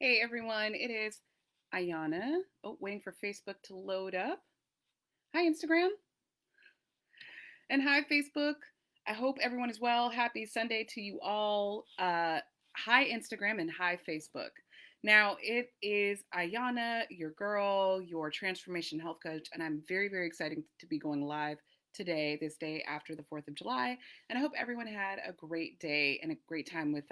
Hey everyone, it is Ayana. Oh, waiting for Facebook to load up. Hi Instagram and hi Facebook. I hope everyone is well. Happy Sunday to you all. Hi Instagram and hi Facebook. Now it is Ayana, your girl, your transformation health coach, and I'm very, very excited to be going live today, this day after the 4th of July. And I hope everyone had a great day and a great time with,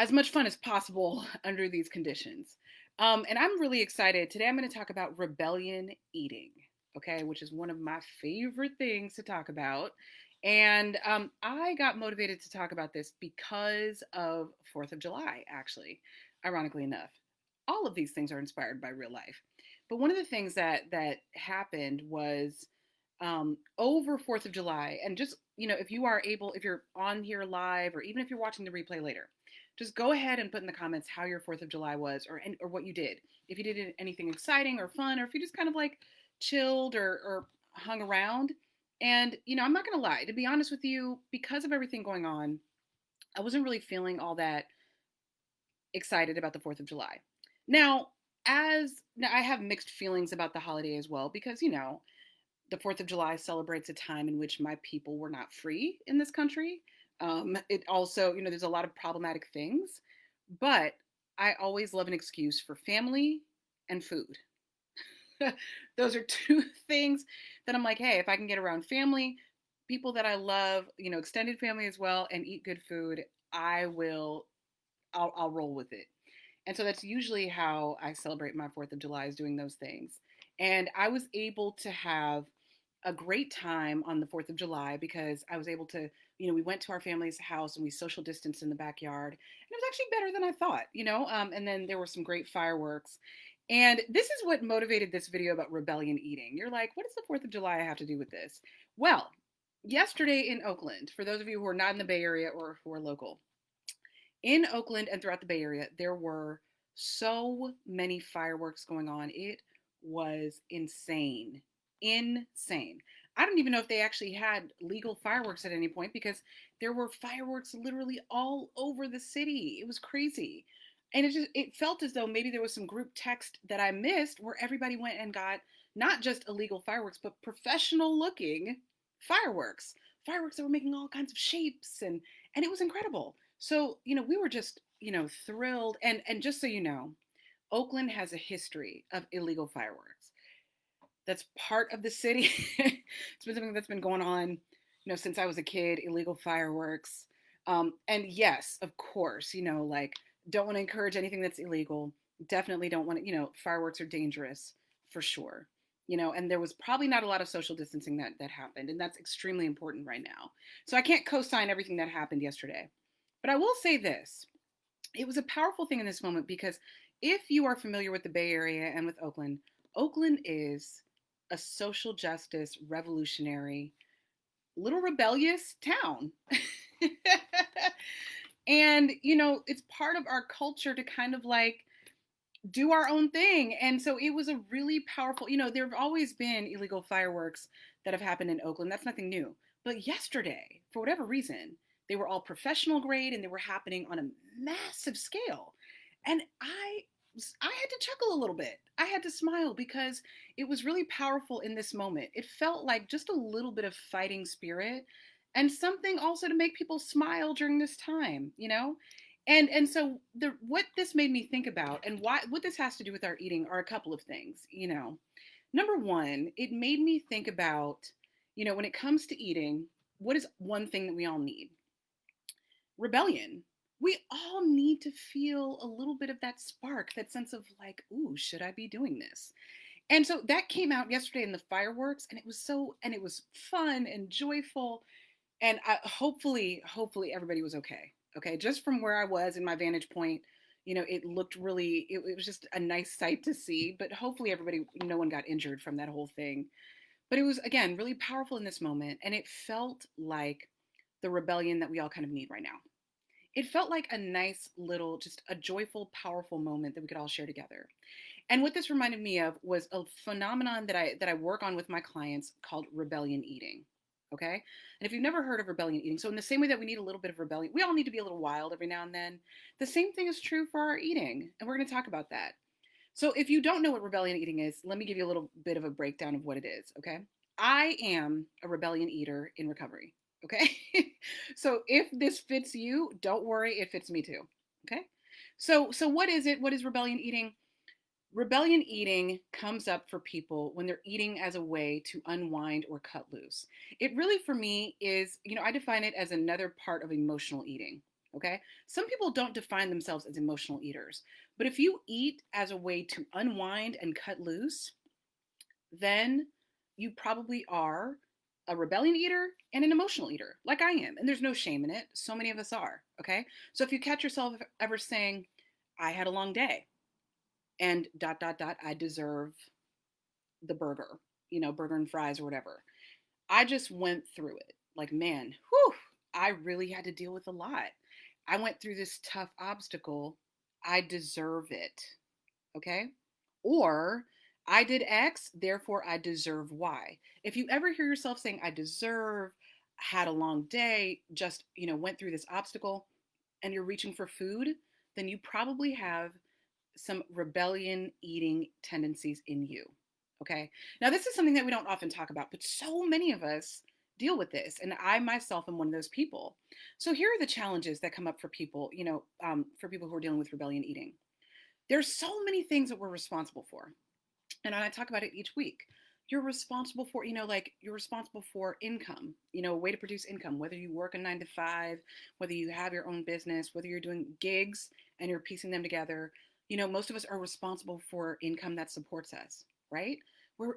as much fun as possible under these conditions. And I'm really excited. Today I'm going to talk about rebellion eating, okay, which is one of my favorite things to talk about. And I got motivated to talk about this because of 4th of July, actually, ironically enough. All of these things are inspired by real life. But one of the things that happened was over 4th of July, and just, if you are able, if you're on here live, or even if you're watching the replay later, just go ahead and put in the comments how your 4th of July was, or what you did. If you did anything exciting or fun, or if you just kind of like chilled or hung around. And, I'm not going to lie, to be honest with you, because of everything going on, I wasn't really feeling all that excited about the 4th of July. Now, now I have mixed feelings about the holiday as well, because, the 4th of July celebrates a time in which my people were not free in this country. It also, there's a lot of problematic things, but I always love an excuse for family and food. Those are two things that I'm like, hey, if I can get around family, people that I love, extended family as well, and eat good food, I will, I'll roll with it. And so that's usually how I celebrate my 4th of July, is doing those things. And I was able to have a great time on the 4th of July because I was able to, we went to our family's house and we social distanced in the backyard. And it was actually better than I thought. And then there were some great fireworks. And this is what motivated this video about rebellion eating. You're like, what does the 4th of July have to do with this? Well, yesterday in Oakland, for those of you who are not in the Bay Area or who are local, in Oakland and throughout the Bay Area, there were so many fireworks going on. It was insane. Insane. I don't even know if they actually had legal fireworks at any point because there were fireworks literally all over the city. It was crazy. And it felt as though maybe there was some group text that I missed where everybody went and got not just illegal fireworks, but professional looking fireworks. Fireworks that were making all kinds of shapes, and it was incredible. So, we were just, thrilled. And just so you know, Oakland has a history of illegal fireworks. That's part of the city. It's been something that's been going on, since I was a kid, illegal fireworks. And yes, of course, like, don't want to encourage anything that's illegal. Definitely don't want to, fireworks are dangerous for sure. And there was probably not a lot of social distancing that happened, and that's extremely important right now. So I can't co-sign everything that happened yesterday. But I will say this, it was a powerful thing in this moment because if you are familiar with the Bay Area and with Oakland, Oakland is a social justice, revolutionary, little rebellious town. And, it's part of our culture to kind of like do our own thing. And so it was a really powerful, there have always been illegal fireworks that have happened in Oakland. That's nothing new. But yesterday, for whatever reason, they were all professional grade and they were happening on a massive scale. And I had to chuckle a little bit. I had to smile because it was really powerful in this moment. It felt like just a little bit of fighting spirit and something also to make people smile during this time. And so what this made me think about and what this has to do with our eating are a couple of things. Number one, it made me think about, when it comes to eating, what is one thing that we all need? Rebellion. We all need to feel a little bit of that spark, that sense of like, ooh, should I be doing this? And so that came out yesterday in the fireworks, and it was fun and joyful. And hopefully everybody was okay. Okay. Just from where I was in my vantage point, it looked really, it was just a nice sight to see, but hopefully no one got injured from that whole thing. But it was, again, really powerful in this moment. And it felt like the rebellion that we all kind of need right now. It felt like a nice little, just a joyful, powerful moment that we could all share together. And what this reminded me of was a phenomenon that I work on with my clients called rebellion eating. Okay. And if you've never heard of rebellion eating, so in the same way that we need a little bit of rebellion, we all need to be a little wild every now and then. The same thing is true for our eating. And we're going to talk about that. So if you don't know what rebellion eating is, let me give you a little bit of a breakdown of what it is. Okay. I am a rebellion eater in recovery. Okay. So if this fits you, don't worry, it fits me too. Okay. So what is it? What is rebellion eating? Rebellion eating comes up for people when they're eating as a way to unwind or cut loose. It really, for me, is, I define it as another part of emotional eating. Okay. Some people don't define themselves as emotional eaters, but if you eat as a way to unwind and cut loose, then you probably are a rebellion eater and an emotional eater, like I am. And there's no shame in it. So many of us are. Okay. So if you catch yourself ever saying, I had a long day, and dot dot dot, I deserve the burger, burger and fries or whatever. I just went through it. Like, man, whew, I really had to deal with a lot. I went through this tough obstacle. I deserve it. Okay? Or I did X, therefore I deserve Y. If you ever hear yourself saying I deserve, had a long day, just, went through this obstacle, and you're reaching for food, then you probably have some rebellion eating tendencies in you. Okay. Now, this is something that we don't often talk about, but so many of us deal with this. And I myself am one of those people. So here are the challenges that come up for people, for people who are dealing with rebellion eating. There's so many things that we're responsible for. And I talk about it each week. You're responsible for, like you're responsible for income, a way to produce income, whether you work a 9 to 5, whether you have your own business, whether you're doing gigs and you're piecing them together. Most of us are responsible for income that supports us, right?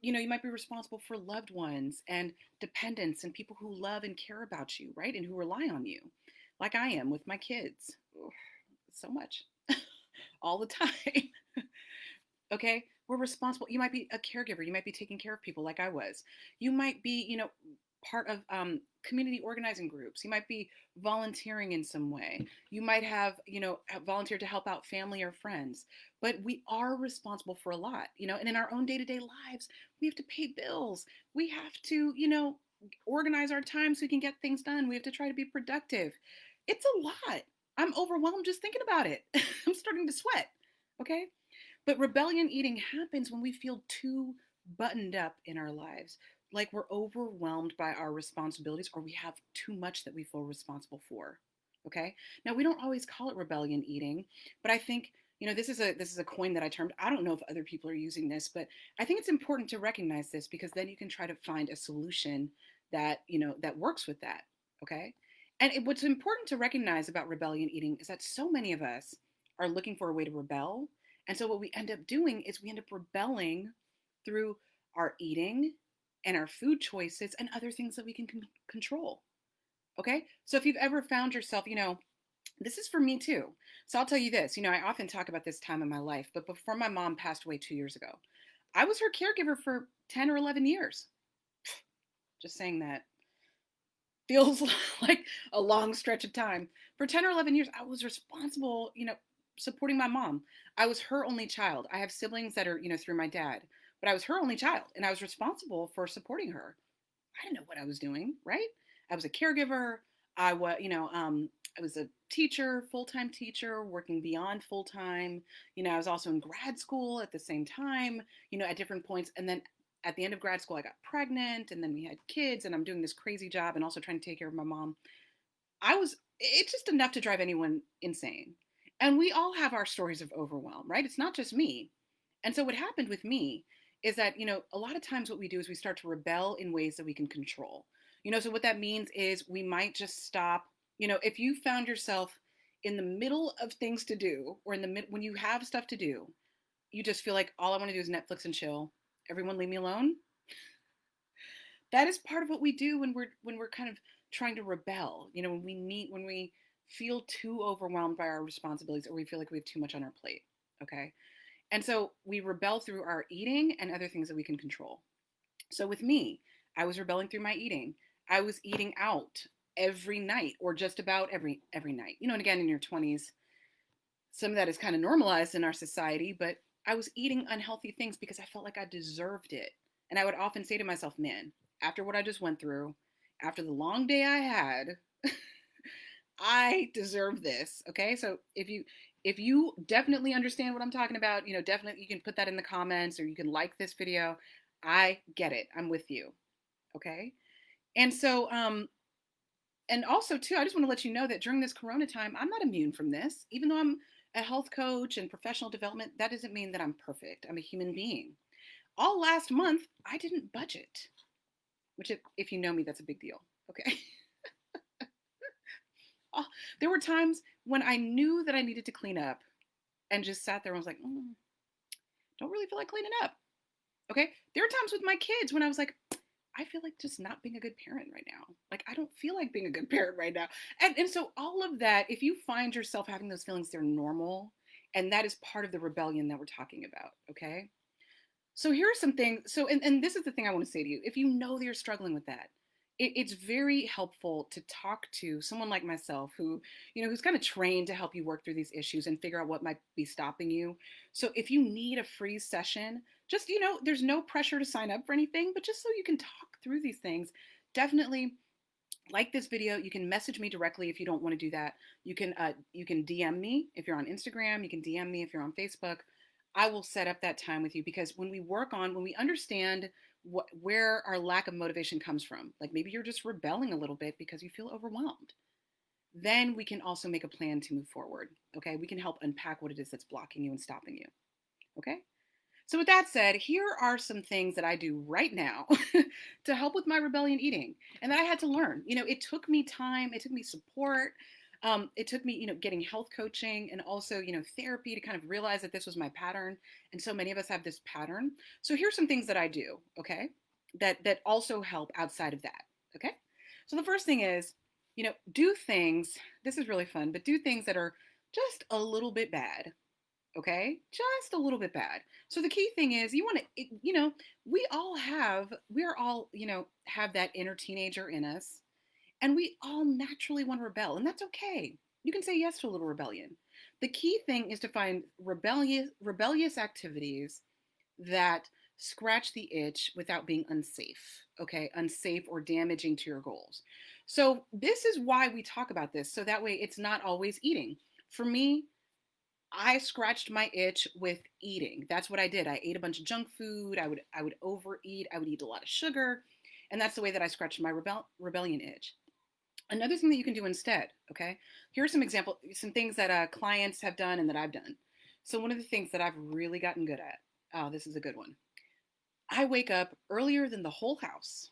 You might be responsible for loved ones and dependents and people who love and care about you, right? And who rely on you, like I am with my kids. Ooh, so much, all the time. Okay, we're responsible. You might be a caregiver, you might be taking care of people like I was. You might be, part of community organizing groups. You might be volunteering in some way. You might have, volunteered to help out family or friends. But we are responsible for a lot, and in our own day-to-day lives, we have to pay bills. We have to, organize our time so we can get things done. We have to try to be productive. It's a lot. I'm overwhelmed just thinking about it. I'm starting to sweat. Okay. But rebellion eating happens when we feel too buttoned up in our lives, like we're overwhelmed by our responsibilities or we have too much that we feel responsible for. Okay? Now, we don't always call it rebellion eating, but I think this is a coin that I termed. I don't know if other people are using this, but I think it's important to recognize this because then you can try to find a solution that works with that. Okay? And what's important to recognize about rebellion eating is that so many of us are looking for a way to rebel, and so what we end up doing is we end up rebelling through our eating and our food choices and other things that we can control. Okay? So if you've ever found yourself, this is for me too. So I'll tell you this, I often talk about this time in my life, but before my mom passed away 2 years ago, I was her caregiver for 10 or 11 years. Just saying that feels like a long stretch of time. For 10 or 11 years, I was responsible, supporting my mom. I was her only child. I have siblings that are, through my dad, but I was her only child and I was responsible for supporting her. I didn't know what I was doing, right? I was a caregiver. I was a teacher, full-time teacher, working beyond full-time. I was also in grad school at the same time, at different points. And then at the end of grad school, I got pregnant and then we had kids and I'm doing this crazy job and also trying to take care of my mom. It's just enough to drive anyone insane. And we all have our stories of overwhelm, right? It's not just me. And so what happened with me is that, a lot of times what we do is we start to rebel in ways that we can control. So what that means is we might just stop, if you found yourself in the middle of things to do or in the when you have stuff to do, you just feel like all I want to do is Netflix and chill. Everyone leave me alone. That is part of what we do when we're kind of trying to rebel. When we feel too overwhelmed by our responsibilities or we feel like we have too much on our plate. Okay. And so we rebel through our eating and other things that we can control. So with me, I was rebelling through my eating. I was eating out every night or just about every night. And again, in your 20s, some of that is kind of normalized in our society, but I was eating unhealthy things because I felt like I deserved it. And I would often say to myself, man, after what I just went through, after the long day I had, I deserve this. Okay. So if you definitely understand what I'm talking about, definitely you can put that in the comments or you can like this video. I get it. I'm with you. Okay. And so and also too, I just want to let you know that during this corona time, I'm not immune from this. Even though I'm a health coach and professional development, that doesn't mean that I'm perfect. I'm a human being. All last month, I didn't budget, which if you know me, that's a big deal. Okay. Oh, there were times when I knew that I needed to clean up and just sat there and was like, don't really feel like cleaning up. Okay. There were times with my kids when I was like, I feel like just not being a good parent right now. Like, I don't feel like being a good parent right now. And so, all of that, if you find yourself having those feelings, they're normal. And that is part of the rebellion that we're talking about. Okay. So, here are some things. So, and this is the thing I want to say to you. If you know that you're struggling with that, it's very helpful to talk to someone like myself who's kind of trained to help you work through these issues and figure out what might be stopping you. So if you need a free session, just, there's no pressure to sign up for anything, but just so you can talk through these things, definitely like this video. You can message me directly if you don't want to do that. You can DM me if you're on Instagram. You can DM me if you're on Facebook. I will set up that time with you because when we understand where our lack of motivation comes from, like maybe you're just rebelling a little bit because you feel overwhelmed, then we can also make a plan to move forward. Okay, we can help unpack what it is that's blocking you and stopping you. Okay. So, with that said, here are some things that I do right now to help with my rebellion eating and that I had to learn. It took me time, it took me support. It took me, getting health coaching and also, therapy to kind of realize that this was my pattern. And so many of us have this pattern. So here's some things that I do, okay, that also help outside of that, okay? So the first thing is, do things, this is really fun, but do things that are just a little bit bad, okay, just a little bit bad. So the key thing is you want to, we are all, have that inner teenager in us, and we all naturally want to rebel, and that's okay. You can say yes to a little rebellion. The key thing is to find rebellious activities that scratch the itch without being unsafe, okay, unsafe or damaging to your goals. So this is why we talk about this, so that way it's not always eating. For me, I scratched my itch with eating. That's what I did. I ate a bunch of junk food. I would overeat. I would eat a lot of sugar, and that's the way that I scratched my rebellion itch. Another thing that you can do instead, okay? Here are some things that clients have done and that I've done. So one of the things that I've really gotten good at, oh, this is a good one. I wake up earlier than the whole house,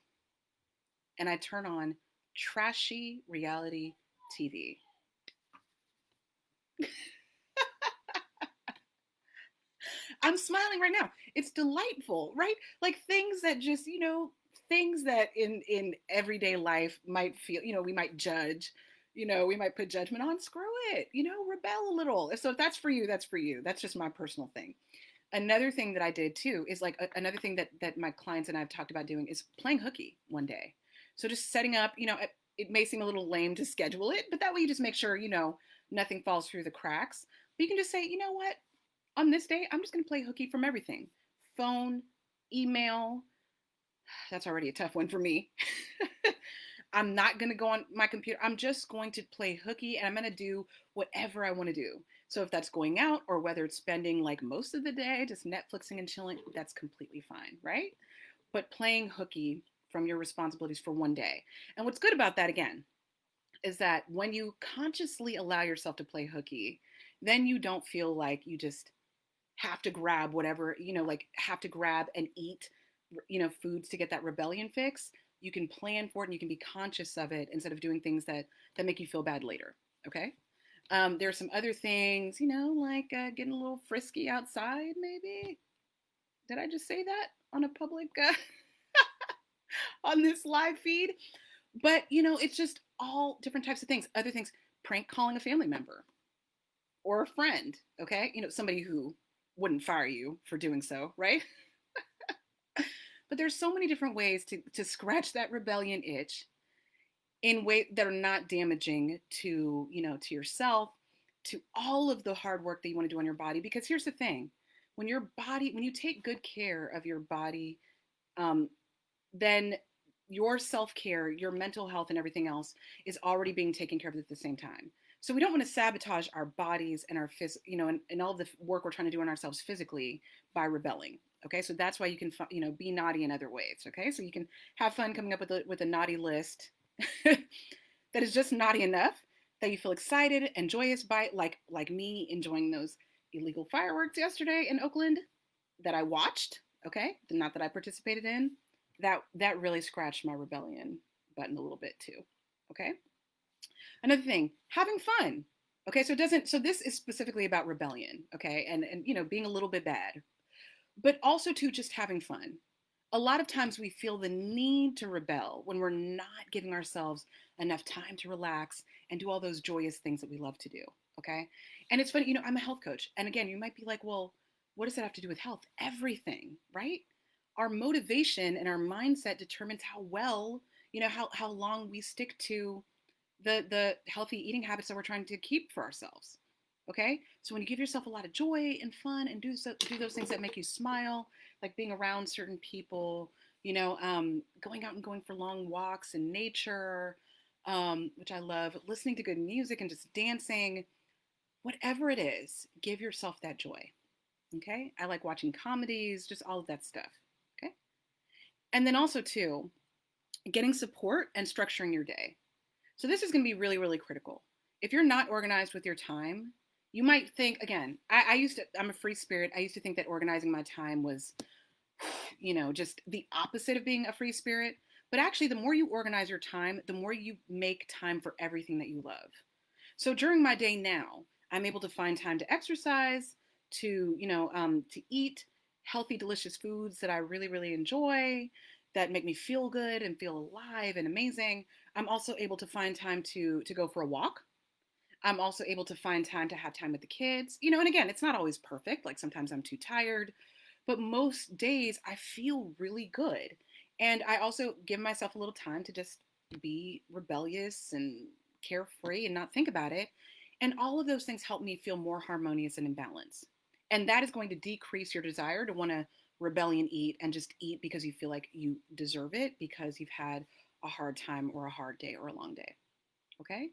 and I turn on trashy reality TV. I'm smiling right now. It's delightful, right? Like things that just, things that in everyday life might feel, we might judge, we might put judgment on. Screw it, rebel a little. If that's for you, that's for you. That's just my personal thing. Another thing that I did too is like another thing that my clients and I've talked about doing is playing hooky one day. So just setting up, it may seem a little lame to schedule it, but that way you just make sure, nothing falls through the cracks. But you can just say, you know what? On this day, I'm just going to play hooky from everything: phone, email. That's already a tough one for me. I'm not going to go on my computer. I'm just going to play hooky and I'm going to do whatever I want to do. So if that's going out or whether it's spending like most of the day just Netflixing and chilling, that's completely fine, right? But playing hooky from your responsibilities for one day. And what's good about that, again, is that when you consciously allow yourself to play hooky, then you don't feel like you just have to grab whatever, like have to grab and eat, foods to get that rebellion fix. You can plan for it and you can be conscious of it instead of doing things that make you feel bad later. Okay. There are some other things, like getting a little frisky outside, maybe. Did I just say that on a public, on this live feed? But, it's just all different types of things. Other things, prank calling a family member or a friend, okay? Somebody who wouldn't fire you for doing so, right? But there's so many different ways to scratch that rebellion itch in ways that are not damaging to, to yourself, to all of the hard work that you want to do on your body. Because here's the thing, when you take good care of your body, then your self-care, your mental health and everything else is already being taken care of at the same time. So we don't want to sabotage our bodies and our and all the work we're trying to do on ourselves physically by rebelling. Okay, so that's why you can be naughty in other ways. Okay, so you can have fun coming up with a naughty list that is just naughty enough that you feel excited and joyous by it, like me enjoying those illegal fireworks yesterday in Oakland that I watched. Okay, not that I participated in. That really scratched my rebellion button a little bit too. Okay. Another thing, having fun. Okay, so it doesn't. So this is specifically about rebellion. Okay, and being a little bit bad, but also too just having fun. A lot of times we feel the need to rebel when we're not giving ourselves enough time to relax and do all those joyous things that we love to do. Okay, and it's funny. I'm a health coach, and again, you might be like, well, what does that have to do with health? Everything, right? Our motivation and our mindset determines how well, how long we stick to the healthy eating habits that we're trying to keep for ourselves. Okay, so when you give yourself a lot of joy and fun and do those things that make you smile, like being around certain people, going out and going for long walks in nature, which I love, listening to good music and just dancing, whatever it is, give yourself that joy. Okay, I like watching comedies, just all of that stuff. Okay, and then also too, getting support and structuring your day. So this is going to be really, really critical. If you're not organized with your time, you might think, again, I'm a free spirit. I used to think that organizing my time was, just the opposite of being a free spirit. But actually, the more you organize your time, the more you make time for everything that you love. So during my day now, I'm able to find time to exercise, to eat healthy, delicious foods that I really, really enjoy, that make me feel good and feel alive and amazing. I'm also able to find time to go for a walk. I'm also able to find time to have time with the kids. And again, it's not always perfect. Like sometimes I'm too tired, but most days I feel really good. And I also give myself a little time to just be rebellious and carefree and not think about it. And all of those things help me feel more harmonious and in balance. And that is going to decrease your desire to want to rebellion eat and just eat because you feel like you deserve it because you've had a hard time or a hard day or a long day. Okay?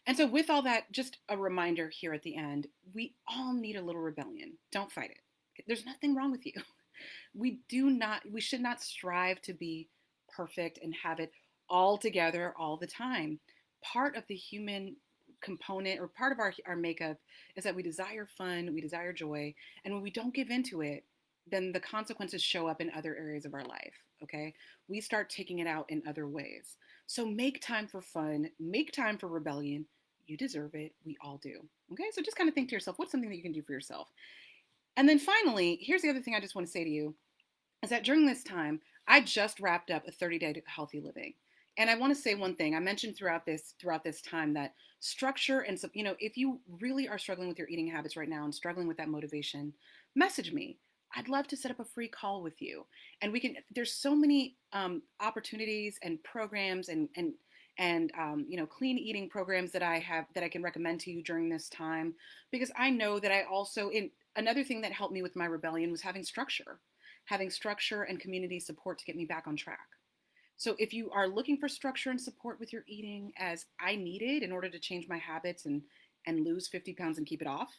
And so, with all that, just a reminder here at the end, we all need a little rebellion. Don't fight it. There's nothing wrong with you. We should not strive to be perfect and have it all together all the time. Part of the human component or part of our makeup is that we desire fun, we desire joy, and when we don't give into it, then the consequences show up in other areas of our life. Okay, we start taking it out in other ways. So make time for fun, make time for rebellion. You deserve it. We all do. Okay, so just kind of think to yourself, what's something that you can do for yourself? And then finally, here's the other thing I just want to say to you is that during this time, I just wrapped up a 30-day healthy living. And I want to say one thing. I mentioned throughout this time that structure and if you really are struggling with your eating habits right now and struggling with that motivation, message me. I'd love to set up a free call with you, and There's so many opportunities and programs and clean eating programs that I can recommend to you during this time, because I know that I also in another thing that helped me with my rebellion was having structure and community support to get me back on track. So if you are looking for structure and support with your eating, as I needed in order to change my habits and lose 50 pounds and keep it off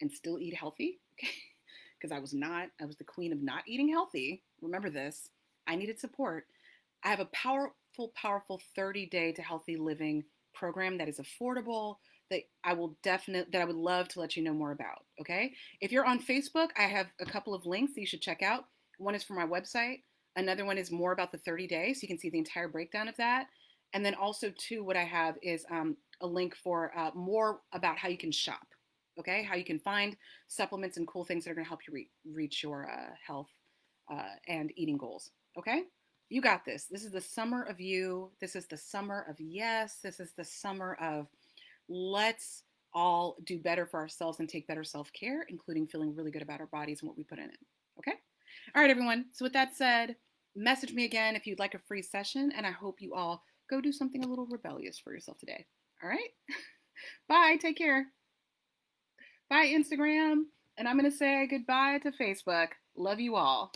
and still eat healthy, okay? Because I was the queen of not eating healthy. Remember this. I needed support. I have a powerful 30-day to healthy living program that is affordable, that I would love to let you know more about. Okay. If you're on Facebook, I have a couple of links that you should check out. One is for my website. Another one is more about the 30 days. So you can see the entire breakdown of that. And then also too, what I have is a link for more about how you can shop. Okay. How you can find supplements and cool things that are going to help you reach your health and eating goals. Okay. You got this. This is the summer of you. This is the summer of yes. This is the summer of let's all do better for ourselves and take better self-care, including feeling really good about our bodies and what we put in it. Okay? All right, everyone. So with that said, message me again if you'd like a free session, and I hope you all go do something a little rebellious for yourself today. All right? Bye. Take care. Bye, Instagram. And I'm going to say goodbye to Facebook. Love you all.